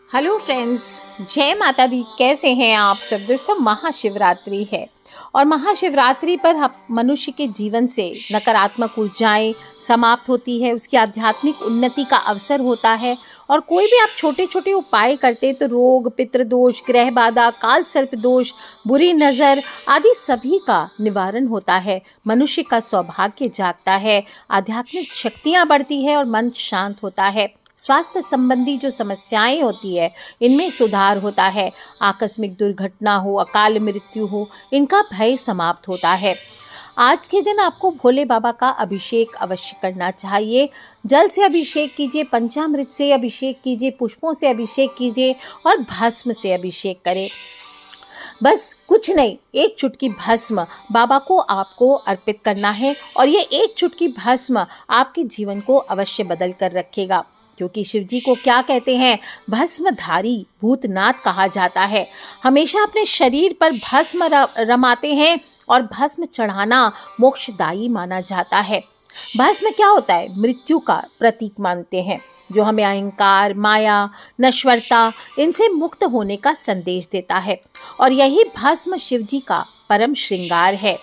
Hello friends, जय माता दी। कैसे हैं आप सब? दोस्तों, महाशिवरात्रि है और महाशिवरात्रि पर हम मनुष्य के जीवन से नकारात्मक ऊर्जाएं समाप्त होती है, उसकी आध्यात्मिक उन्नति का अवसर होता है। और कोई भी आप छोटे छोटे उपाय करते हैं तो रोग, पितृदोष, ग्रह बाधा, काल सर्प दोष, बुरी नज़र आदि सभी का निवारण होता है। मनुष्य का सौभाग्य जागता है, आध्यात्मिक शक्तियाँ बढ़ती है और मन शांत होता है। स्वास्थ्य संबंधी जो समस्याएं होती है इनमें सुधार होता है। आकस्मिक दुर्घटना हो, अकाल मृत्यु हो, इनका भय समाप्त होता है। आज के दिन आपको भोले बाबा का अभिषेक अवश्य करना चाहिए। जल से अभिषेक कीजिए, पंचामृत से अभिषेक कीजिए, पुष्पों से अभिषेक कीजिए और भस्म से अभिषेक करें। बस कुछ नहीं, एक चुटकी भस्म बाबा को आपको अर्पित करना है और ये एक चुटकी भस्म आपके जीवन को अवश्य बदल कर रखेगा। क्योंकि शिव जी को क्या कहते हैं? भस्मधारी भूतनाथ कहा जाता है। हमेशा अपने शरीर पर भस्म रमाते हैं और भस्म चढ़ाना मोक्षदायी माना जाता है। भस्म क्या होता है? मृत्यु का प्रतीक मानते हैं, जो हमें अहंकार, माया, नश्वरता इनसे मुक्त होने का संदेश देता है। और यही भस्म शिव जी का परम श्रृंगार है।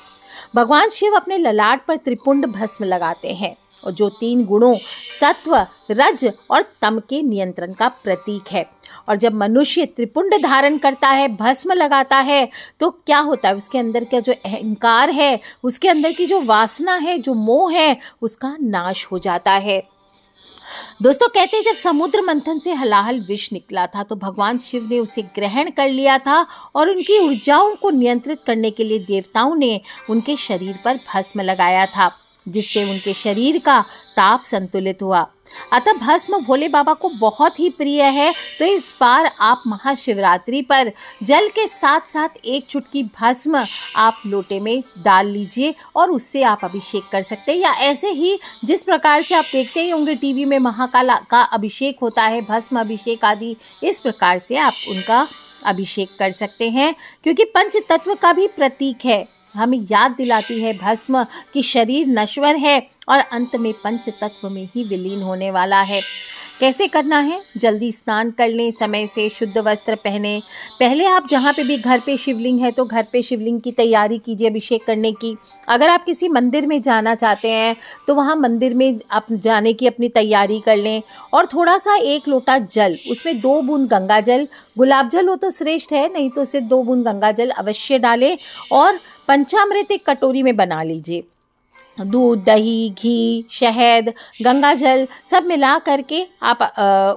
भगवान शिव अपने ललाट पर त्रिपुंड भस्म लगाते हैं और जो 3 गुणों सत्व, रज और तम के नियंत्रण का प्रतीक है। और जब मनुष्य त्रिपुंड धारण करता है, भस्म लगाता है, तो क्या होता है? उसके अंदर का जो अहंकार है, उसके अंदर की जो वासना है, जो मोह है, उसका नाश हो जाता है। दोस्तों, कहते हैं जब समुद्र मंथन से हलाहल विष निकला था तो भगवान शिव ने उसे ग्रहण कर लिया था और उनकी ऊर्जाओं को नियंत्रित करने के लिए देवताओं ने उनके शरीर पर भस्म लगाया था, जिससे उनके शरीर का ताप संतुलित हुआ। अतः भस्म भोले बाबा को बहुत ही प्रिय है। तो इस बार आप महाशिवरात्रि पर जल के साथ साथ एक चुटकी भस्म आप लोटे में डाल लीजिए और उससे आप अभिषेक कर सकते हैं। या ऐसे ही जिस प्रकार से आप देखते ही होंगे टीवी में महाकाल का अभिषेक होता है, भस्म अभिषेक आदि, इस प्रकार से आप उनका अभिषेक कर सकते हैं। क्योंकि पंच तत्व का भी प्रतीक है, हमें याद दिलाती है भस्म कि शरीर नश्वर है और अंत में पंच तत्व में ही विलीन होने वाला है। कैसे करना है? जल्दी स्नान कर लें, समय से शुद्ध वस्त्र पहने। पहले आप जहाँ पे भी घर पे शिवलिंग है तो घर पे शिवलिंग की तैयारी कीजिए अभिषेक करने की। अगर आप किसी मंदिर में जाना चाहते हैं तो वहाँ मंदिर में आप जाने की अपनी तैयारी कर लें। और थोड़ा सा 1 लोटा जल, उसमें 2 बूंद गंगा जल, गुलाब जल हो तो श्रेष्ठ है, नहीं तो सिर्फ 2 बूंद गंगा जल अवश्य डालें। और पंचामृत एक कटोरी में बना लीजिए। दूध, दही, घी, शहद, गंगा जल सब मिला करके आप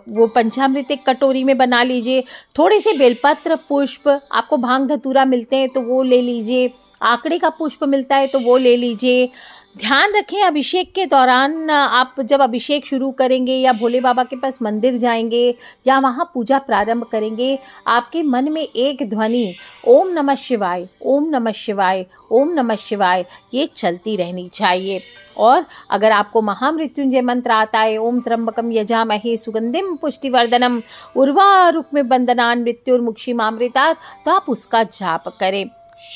वो पंचामृत एक कटोरी में बना लीजिए। थोड़े से बेलपत्र, पुष्प, आपको भांग धतूरा मिलते हैं तो वो ले लीजिए, आकड़े का पुष्प मिलता है तो वो ले लीजिए। ध्यान रखें, अभिषेक के दौरान आप जब अभिषेक शुरू करेंगे या भोले बाबा के पास मंदिर जाएंगे या वहाँ पूजा प्रारंभ करेंगे, आपके मन में एक ध्वनि ओम नमः शिवाय, ओम नमः शिवाय, ओम नमः शिवाय ये चलती रहनी चाहिए। और अगर आपको महामृत्युंजय मंत्र आता है, ओम त्र्यंबकम यजामहे सुगंधिम पुष्टिवर्धनम उर्वारुकमिव बंधनान् मृत्युर्मुक्षीमामृतात्, तो आप उसका जाप करें।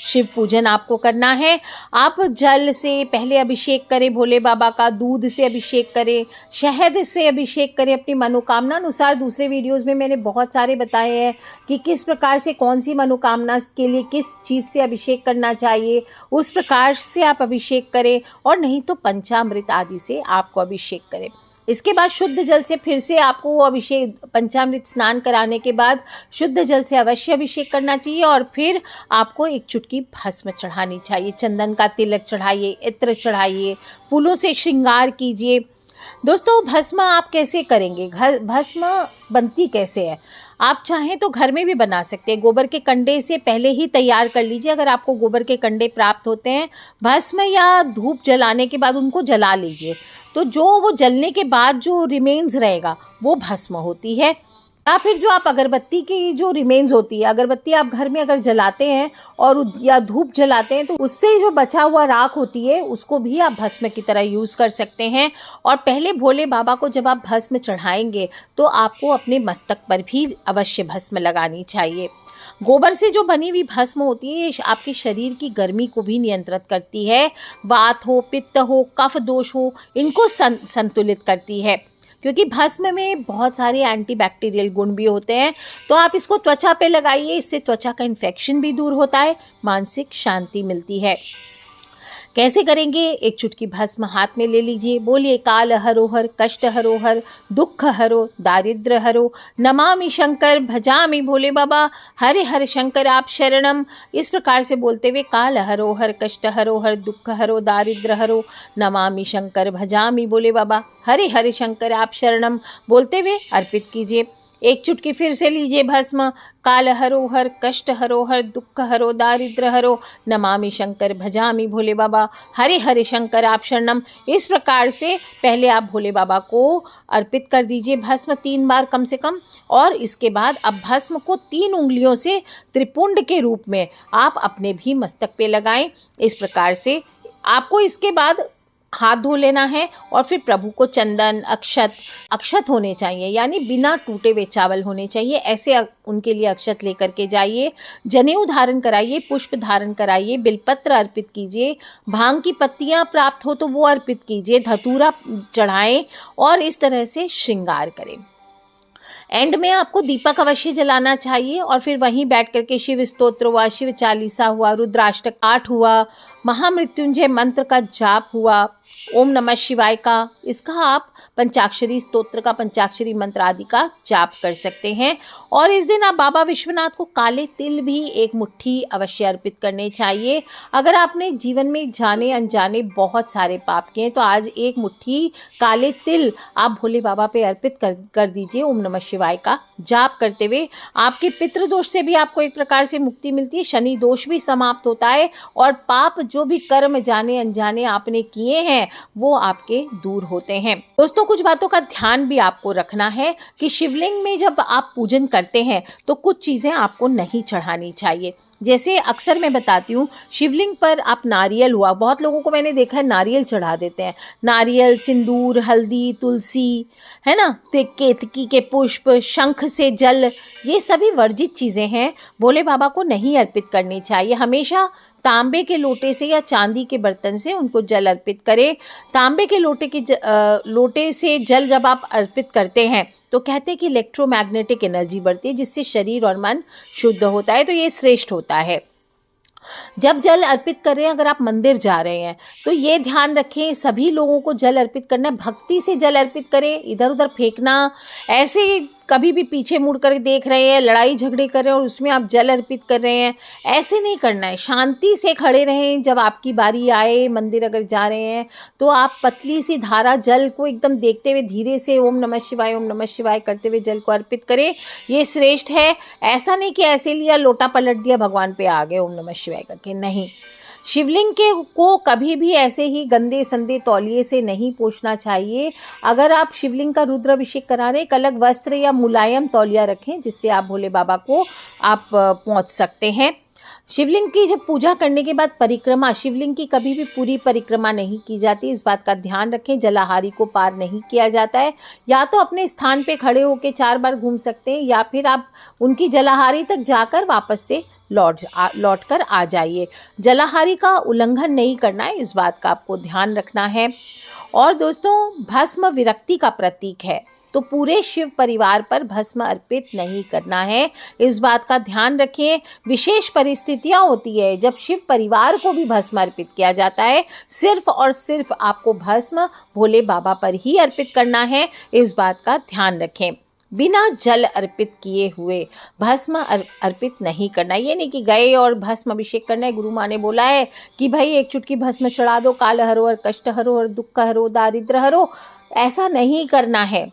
शिव पूजन आपको करना है। आप जल से पहले अभिषेक करें भोले बाबा का, दूध से अभिषेक करें, शहद से अभिषेक करें अपनी मनोकामना अनुसार। दूसरे वीडियोस में मैंने बहुत सारे बताए हैं कि किस प्रकार से कौन सी मनोकामना के लिए किस चीज़ से अभिषेक करना चाहिए, उस प्रकार से आप अभिषेक करें। और नहीं तो पंचामृत आदि से आपको अभिषेक करें। इसके बाद शुद्ध जल से फिर से आपको अभिषेक, पंचामृत स्नान कराने के बाद शुद्ध जल से अवश्य अभिषेक करना चाहिए। और फिर आपको एक चुटकी भस्म चढ़ानी चाहिए। चंदन का तिलक चढ़ाइए, इत्र चढ़ाइए, फूलों से श्रृंगार कीजिए। दोस्तों, भस्म आप कैसे करेंगे? भस्म बनती कैसे है? आप चाहें तो घर में भी बना सकते हैं। गोबर के कंडे से पहले ही तैयार कर लीजिए। अगर आपको गोबर के कंडे प्राप्त होते हैं, भस्म या धूप जलाने के बाद उनको जला लीजिए, तो जो वो जलने के बाद जो रिमेन्स रहेगा वो भस्म होती है। या फिर जो आप अगरबत्ती की जो रिमेन्स होती है, अगरबत्ती आप घर में अगर जलाते हैं और या धूप जलाते हैं तो उससे जो बचा हुआ राख होती है उसको भी आप भस्म की तरह यूज़ कर सकते हैं। और पहले भोले बाबा को जब आप भस्म चढ़ाएंगे तो आपको अपने मस्तक पर भी अवश्य भस्म लगानी चाहिए। गोबर से जो बनी हुई भस्म होती है ये आपके शरीर की गर्मी को भी नियंत्रित करती है। वात हो, पित्त हो, कफ दोष हो, इनको संतुलित करती है। क्योंकि भस्म में बहुत सारे एंटीबैक्टीरियल गुण भी होते हैं। तो आप इसको त्वचा पे लगाइए, इससे त्वचा का इन्फेक्शन भी दूर होता है, मानसिक शांति मिलती है। कैसे करेंगे? एक चुटकी भस्म हाथ में ले लीजिए, बोलिए काल हरोहर कष्ट हरोहर दुख हरो दारिद्र हरो नमामि शंकर भजामि भोले बाबा हरे हरे शंकर आप शरणम। इस प्रकार से बोलते हुए काल हरोहर कष्ट हरोहर दुख हरो दारिद्र हरो नमामि शंकर भजामि भोले बाबा हरे हरे शंकर आप शरणम बोलते हुए अर्पित कीजिए। एक चुटकी फिर से लीजिए भस्म, काल हरोहर कष्ट हरोहर दुख हरो दारिद्र हरो नमामि शंकर भजामि भोले बाबा हरे हरे शंकर आप शरणम। इस प्रकार से पहले आप भोले बाबा को अर्पित कर दीजिए भस्म 3 बार कम से कम, और इसके बाद अब भस्म को 3 उंगलियों से त्रिपुंड के रूप में आप अपने भी मस्तक पे लगाएं। इस प्रकार से आपको इसके बाद हाथ धो लेना है और फिर प्रभु को चंदन अक्षत होने चाहिए, यानी बिना टूटे हुए चावल होने चाहिए, ऐसे उनके लिए अक्षत लेकर के जाइए। जनेऊ धारण कराइए, पुष्प धारण कराइए, बिलपत्र अर्पित कीजिए, भांग की पत्तियां प्राप्त हो तो वो अर्पित कीजिए, धतूरा चढ़ाएं और इस तरह से श्रृंगार करें। एंड में आपको दीपक अवश्य जलाना चाहिए और फिर वहीं बैठ करके शिव स्तोत्र हुआ, शिव चालीसा हुआ, रुद्राष्टक 8 हुआ, महामृत्युंजय मंत्र का जाप हुआ, ओम नमः शिवाय का, इसका आप पंचाक्षरी स्तोत्र का, पंचाक्षरी मंत्र आदि का जाप कर सकते हैं। और इस दिन आप बाबा विश्वनाथ को काले तिल भी 1 मुट्ठी अवश्य अर्पित करने चाहिए। अगर आपने जीवन में जाने अनजाने बहुत सारे पाप किए हैं तो आज 1 मुट्ठी काले तिल आप भोले बाबा पे अर्पित कर दीजिए। ओम नमः शिवाय का जाप करते हुए आपके पितृदोष से भी आपको एक प्रकार से मुक्ति मिलती है, शनि दोष भी समाप्त होता है और पाप जो भी कर्म जाने अनजाने आपने किए हैं वो आपके दूर होते हैं। दोस्तों, कुछ बातों का ध्यान भी आपको रखना है कि शिवलिंग में जब आप पूजन करते हैं तो कुछ चीज़ें आपको नहीं चढ़ानी चाहिए। जैसे अक्सर मैं बताती हूँ, शिवलिंग पर आप नारियल हुआ, बहुत लोगों को मैंने देखा है नारियल चढ़ा देते हैं, नारियल, सिंदूर, हल्दी, तुलसी, है ना, केतकी के पुष्प, शंख से जल, ये सभी वर्जित चीज़ें हैं, भोले बाबा को नहीं अर्पित करनी चाहिए। हमेशा तांबे के लोटे से या चांदी के बर्तन से उनको जल अर्पित करें। तांबे के लोटे से जल जब आप अर्पित करते हैं तो कहते हैं कि इलेक्ट्रोमैग्नेटिक एनर्जी बढ़ती है, जिससे शरीर और मन शुद्ध होता है, तो ये श्रेष्ठ होता है। जब जल अर्पित कर रहे हैं, अगर आप मंदिर जा रहे हैं तो ये ध्यान रखें सभी लोगों को जल अर्पित करना है, भक्ति से जल अर्पित करें, इधर उधर फेंकना, ऐसे कभी भी पीछे मुड़ कर देख रहे हैं, लड़ाई झगड़े कर रहे हैं और उसमें आप जल अर्पित कर रहे हैं, ऐसे नहीं करना है। शांति से खड़े रहें, जब आपकी बारी आए, मंदिर अगर जा रहे हैं तो आप पतली सी धारा जल को एकदम देखते हुए धीरे से ओम नमः शिवाय करते हुए जल को अर्पित करें, ये श्रेष्ठ है। ऐसा नहीं कि ऐसे लिया लोटा पलट दिया भगवान पे आ गए ओम नमः शिवाय करके, नहीं। शिवलिंग को कभी भी ऐसे ही गंदे संदे तौलिए से नहीं पोंछना चाहिए। अगर आप शिवलिंग का रुद्राभिषेक करा रहे हैं, एक अलग वस्त्र या मुलायम तौलिया रखें जिससे आप भोले बाबा को आप पहुंच सकते हैं। शिवलिंग की जब पूजा करने के बाद परिक्रमा, शिवलिंग की कभी भी पूरी परिक्रमा नहीं की जाती, इस बात का ध्यान रखें। जलाहारी को पार नहीं किया जाता है, या तो अपने स्थान पे खड़े होकर 4 बार घूम सकते हैं या फिर आप उनकी जलाहारी तक जाकर वापस से लौट कर आ जाइए। जलाहारी का उल्लंघन नहीं करना है, इस बात का आपको ध्यान रखना है। और दोस्तों, भस्म विरक्ति का प्रतीक है, तो पूरे शिव परिवार पर भस्म अर्पित नहीं करना है, इस बात का ध्यान रखें। विशेष परिस्थितियां होती है जब शिव परिवार को भी भस्म अर्पित किया जाता है, सिर्फ और सिर्फ आपको भस्म भोले बाबा पर ही अर्पित करना है, इस बात का ध्यान रखें। बिना जल अर्पित किए हुए भस्म अर्पित नहीं करना। ये नहीं कि गए और भस्म अभिषेक करना है, गुरु माँ ने बोला है कि भाई 1 चुटकी भस्म चढ़ा दो, काल हरो कष्ट हरो दुख हरो दारिद्र हरो, ऐसा नहीं करना है।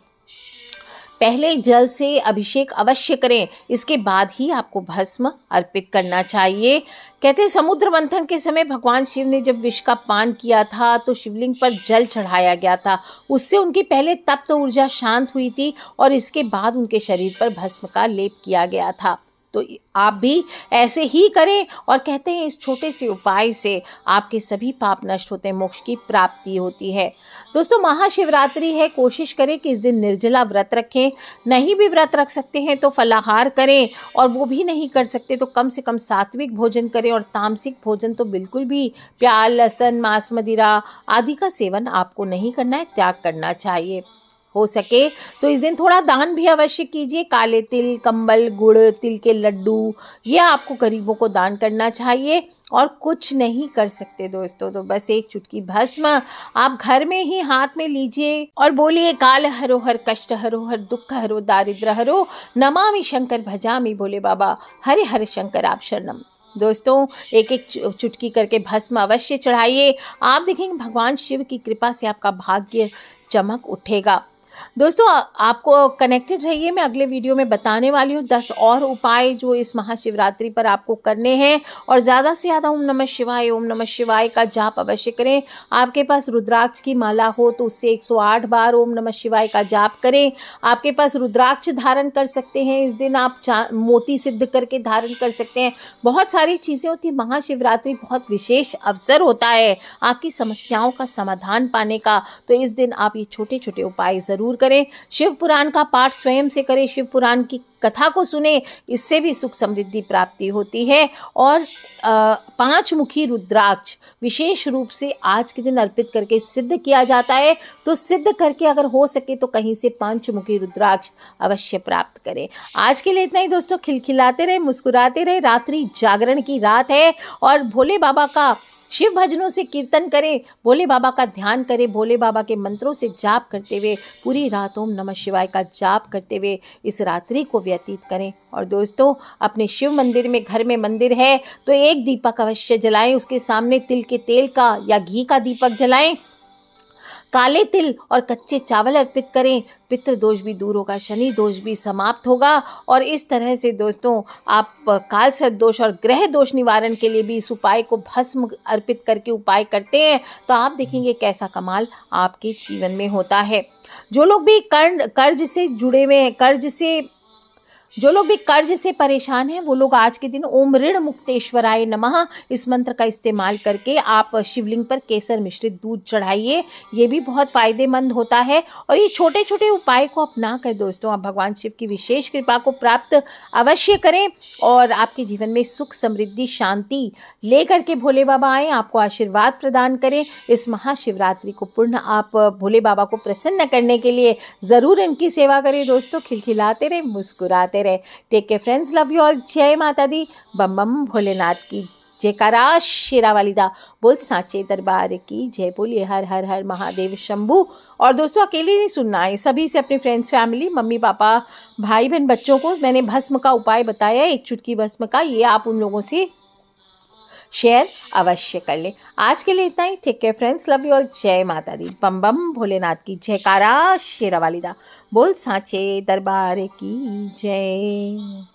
पहले जल से अभिषेक अवश्य करें, इसके बाद ही आपको भस्म अर्पित करना चाहिए। कहते हैं समुद्र मंथन के समय भगवान शिव ने जब विष का पान किया था तो शिवलिंग पर जल चढ़ाया गया था, उससे उनकी पहले तप्त ऊर्जा शांत हुई थी और इसके बाद उनके शरीर पर भस्म का लेप किया गया था। तो आप भी ऐसे ही करें और कहते हैं इस छोटे से उपाय से आपके सभी पाप नष्ट होते हैं, मोक्ष की प्राप्ति होती है। दोस्तों, महाशिवरात्रि है, कोशिश करें कि इस दिन निर्जला व्रत रखें। नहीं भी व्रत रख सकते हैं तो फलाहार करें, और वो भी नहीं कर सकते तो कम से कम सात्विक भोजन करें, और तामसिक भोजन तो बिल्कुल भी प्याज, लहसुन, मांस, मदिरा आदि का सेवन आपको नहीं करना है, त्याग करना चाहिए। हो सके तो इस दिन थोड़ा दान भी अवश्य कीजिए। काले तिल, कंबल, गुड़, तिल के लड्डू, ये आपको गरीबों को दान करना चाहिए। और कुछ नहीं कर सकते दोस्तों तो बस एक चुटकी भस्म आप घर में ही हाथ में लीजिए और बोलिए, काल हरो हर, कष्ट हरो हर, दुख हरो, दारिद्र हरो, नमामि शंकर भजामि भोले बाबा, हरे हरे शंकर आप शरणम। दोस्तों एक एक चुटकी करके भस्म अवश्य चढ़ाइए। आप देखेंगे भगवान शिव की कृपा से आपका भाग्य चमक उठेगा। दोस्तों आपको कनेक्टेड रहिए, मैं अगले वीडियो में बताने वाली हूँ 10 और उपाय जो इस महाशिवरात्रि पर आपको करने हैं। और ज़्यादा से ज़्यादा ओम नमः शिवाय का जाप अवश्य करें। आपके पास रुद्राक्ष की माला हो तो उससे 108 बार ओम नमः शिवाय का जाप करें। आपके पास रुद्राक्ष धारण कर सकते हैं, इस दिन आप मोती सिद्ध करके धारण कर सकते हैं। बहुत सारी चीज़ें होती हैं। महाशिवरात्रि बहुत विशेष अवसर होता है आपकी समस्याओं का समाधान पाने का, तो इस दिन आप ये छोटे छोटे उपाय ज़रूर करें। शिव पुराण का पाठ स्वयं से करें, शिव पुराण की कथा को सुने, इससे भी सुख समृद्धि प्राप्ति होती है। और 5 मुखी रुद्राक्ष विशेष रूप से आज के दिन अर्पित करके सिद्ध किया जाता है, तो सिद्ध करके अगर हो सके तो कहीं से 5 मुखी रुद्राक्ष अवश्य प्राप्त करें। आज के लिए इतना ही दोस्तों, खिलखिलाते रहे, मुस्कुराते रहे। रात्रि जागरण की रात है और भोले बाबा का शिव भजनों से कीर्तन करें, भोले बाबा का ध्यान करें, भोले बाबा के मंत्रों से जाप करते हुए पूरी रात ओम नमः शिवाय का जाप करते हुए इस रात्रि को व्यतीत करें। और दोस्तों अपने शिव मंदिर में, घर में मंदिर है तो एक दीपक अवश्य जलाएं, उसके सामने तिल के तेल का या घी का दीपक जलाएं। काले तिल और कच्चे चावल अर्पित करें, पितृ दोष भी दूर होगा, शनि दोष भी समाप्त होगा। और इस तरह से दोस्तों आप काल सर्प दोष और ग्रह दोष निवारण के लिए भी इस उपाय को भस्म अर्पित करके उपाय करते हैं तो आप देखेंगे कैसा कमाल आपके जीवन में होता है। जो लोग भी कर्ज से जुड़े हुए हैं, जो लोग भी कर्ज से परेशान हैं वो लोग आज के दिन ओम ऋण मुक्तेश्वराय नमः इस मंत्र का इस्तेमाल करके आप शिवलिंग पर केसर मिश्रित दूध चढ़ाइए, ये भी बहुत फायदेमंद होता है। और ये छोटे छोटे उपाय को अपना कर दोस्तों आप भगवान शिव की विशेष कृपा को प्राप्त अवश्य करें और आपके जीवन में सुख समृद्धि शांति लेकर के भोले बाबा आए, आपको आशीर्वाद प्रदान करें। इस महाशिवरात्रि को पूर्ण आप भोले बाबा को प्रसन्न करने के लिए ज़रूर इनकी सेवा करें दोस्तों। खिलखिलाते रहे, मुस्कुराते रहे। Take care friends, love you all. जय माता दी, बम बम भोलेनाथ की जयकारा, शेरावाली दा बोल सांचे दरबार की जय, बोलिए हर हर हर महादेव शंभू। और दोस्तों अकेले नहीं सुनना है, सभी से, अपने फ्रेंड्स, फैमिली, मम्मी पापा, भाई बहन, बच्चों को मैंने भस्म का उपाय बताया, एक चुटकी भस्म का, ये आप उन लोगों से शेयर अवश्य कर लें। आज के लिए इतना ही। Take care friends, love you all. जय माता दी, बम बम भोलेनाथ की जयकारा, शेरावाली दा बोल सांचे दरबार की जय।